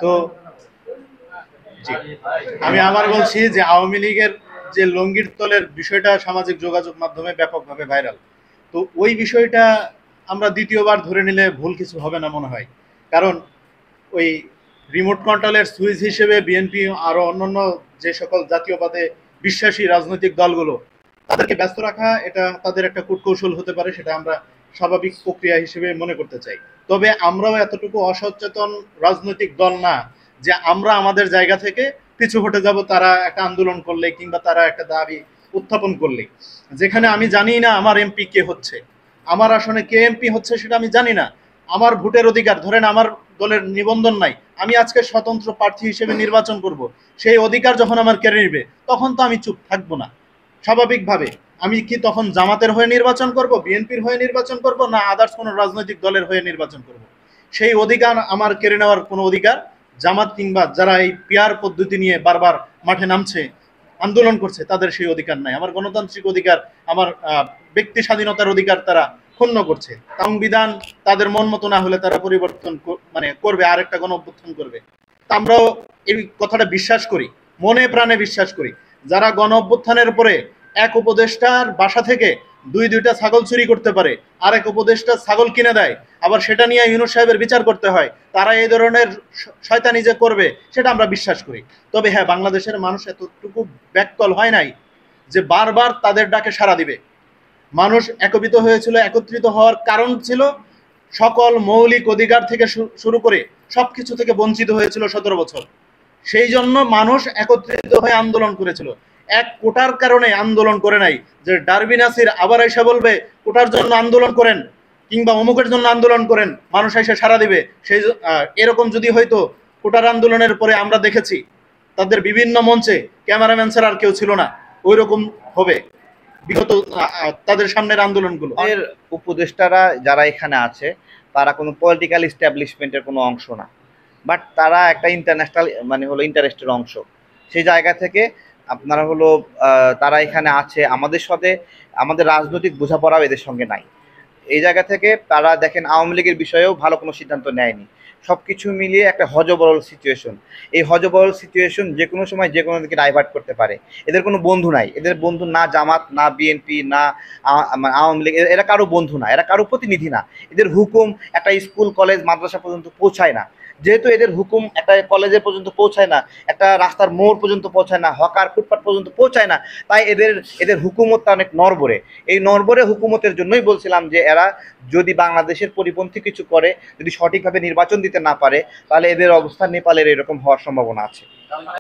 তো জি, আমি আবার বলছি যে আওয়ামী লীগের যে লঙ্গির তলের বিষয়টা সামাজিক যোগাযোগ মাধ্যমে ব্যাপকভাবে ভাইরাল। তো ওই বিষয়টা আমরা দ্বিতীয়বার ধরে নিলে ভুল কিছু হবে না মনে হয়। কারণ ওই রিমোট কন্ট্রোলের সুইচ হিসেবে বিএনপি আরো অন্যান্য যে সকল জাতীয়তাবাদে বিশ্বাসী রাজনৈতিক দলগুলো, তাদেরকে ব্যস্ত রাখা এটা তাদের একটা কূটকৌশল হতে পারে, সেটা আমরা স্বাভাবিক প্রক্রিয়া হিসেবে মনে করতে চাই। তবে আমরাও এতটুকু অসচেতন রাজনৈতিক দল না যে আমরা আমাদের জায়গা থেকে পিছু হটে যাব তারা একটা আন্দোলন করলে কিংবা তারা একটা দাবি উত্থাপন করলে। যেখানে আমি জানি না আমার এমপি কে হচ্ছে, আমার আসনে কে এমপি হচ্ছে সেটা আমি জানি না, আমার ভোটের অধিকার, ধরেন আমার দলের নিবন্ধন নাই, আমি আজকে স্বতন্ত্র প্রার্থী হিসেবে নির্বাচন করব, সেই অধিকার যখন আমার কেড়ে নিবে তখন তো আমি চুপ থাকবো না। স্বাভাবিকভাবে আমি কি তখন জামাতের হয়ে নির্বাচন করব, বিএনপির হয়ে নির্বাচন করব, না আদার্স কোনো রাজনৈতিক দলের হয়ে নির্বাচন করব? সেই অধিকার আমার কেড়ে নেওয়ার কোনো অধিকার জামাত কিংবা যারা এই পিয়ার পদ্ধতি নিয়ে বারবার মাঠে নামছে, আন্দোলন করছে, তাদের সেই অধিকার নাই। আমার গণতান্ত্রিক অধিকার, আমার ব্যক্তি স্বাধীনতার অধিকার তারা ক্ষুণ্ণ করছে। সংবিধান তাদের মন মতো না হলে তারা পরিবর্তন মানে করবে, আরেকটা গণ অভ্যুত্থান করবে। তা আমরাও এই কথাটা বিশ্বাস করি, মনে প্রাণে বিশ্বাস করি। যারা গণ অভ্যুত্থানের পরে এক উপদেষ্টার বাসা থেকে দুইটা ছাগল চুরি করতে পারে, আরেক উপদেষ্টা ছাগল কিনে দেয়, আবার সেটা নিয়ে ইউনূস সাহেবের বিচার করতে হয়, তারা এই ধরনের শয়তানি যে করবে সেটা আমরা বিশ্বাস করি। তবে হ্যাঁ, বাংলাদেশের মানুষ এতটুকু ব্যাককল হয় নাই যে বারবার তাদের ডাকে সাড়া দিবে। মানুষ একত্রিত হয়েছিল, একত্রিত হওয়ার কারণ ছিল সকল মৌলিক অধিকার থেকে শুরু করে সবকিছু থেকে বঞ্চিত হয়েছিল 17 বছর। সেই জন্য মানুষ একত্রিত হয়ে আন্দোলন করেছিল, এক কোটার কারণে আন্দোলন করে নাই যে ডারবি নাসির আবার এসে বলবে কোটার জন্য আন্দোলন করেন কিংবা অমুকের জন্য আন্দোলন করেন, মানুষ এসে সাড়া দিবে। সেই এরকম যদি হয়তো, কোটার আন্দোলনের পরে আমরা দেখেছি তাদের বিভিন্ন মঞ্চে ক্যামেরাম্যান ছাড়া আর কেউ ছিল না, ওই রকম হবে বিগত তাদের সামনের আন্দোলনগুলো। এর উপদেষ্টারা যারা এখানে আছে তারা কোনো পলিটিক্যাল এস্টাবলিশমেন্টের কোনো অংশ না, বাট তারা একটা ইন্টারন্যাশনাল মানে হলো ইন্টারেস্টের অংশ। সেই জায়গা থেকে আপনারা হলো তারা এখানে আছে, আমাদের সাথে আমাদের রাজনৈতিক বোঝাপড়াও এদের সঙ্গে নাই। এই জায়গা থেকে তারা দেখেন আওয়ামী লীগের বিষয়েও ভালো কোনো সিদ্ধান্ত নেয়নি। সব কিছু মিলিয়ে একটা হযবরল সিচুয়েশন। এই হযবরল সিচুয়েশন যে কোনো সময় যে কোনো দিকে ডাইভার্ট করতে পারে। এদের কোনো বন্ধু নাই, এদের বন্ধু না জামাত, না বিএনপি, না আওয়ামী লীগ, এরা কারো বন্ধু না, এরা কারো প্রতিনিধি না। এদের হুকুম একটা স্কুল কলেজ মাদ্রাসা পর্যন্ত পৌঁছায় না। যেহেতু এদের হুকুম একটা কলেজের পর্যন্ত পৌঁছায় না, একটা রাস্তার মোড় পর্যন্ত পৌঁছায় না, হকার ফুটপাত পর্যন্ত পৌঁছায় না, তাই এদের এদের হুকুমতটা অনেক নড়বড়ে। এই নড়বড়ে হুকুমতের জন্যই বলছিলাম যে এরা যদি বাংলাদেশের পরিপন্থী কিছু করে, যদি সঠিকভাবে নির্বাচন দিতে না পারে, তাহলে এদের অবস্থা নেপালের এরকম হওয়ার সম্ভাবনা আছে।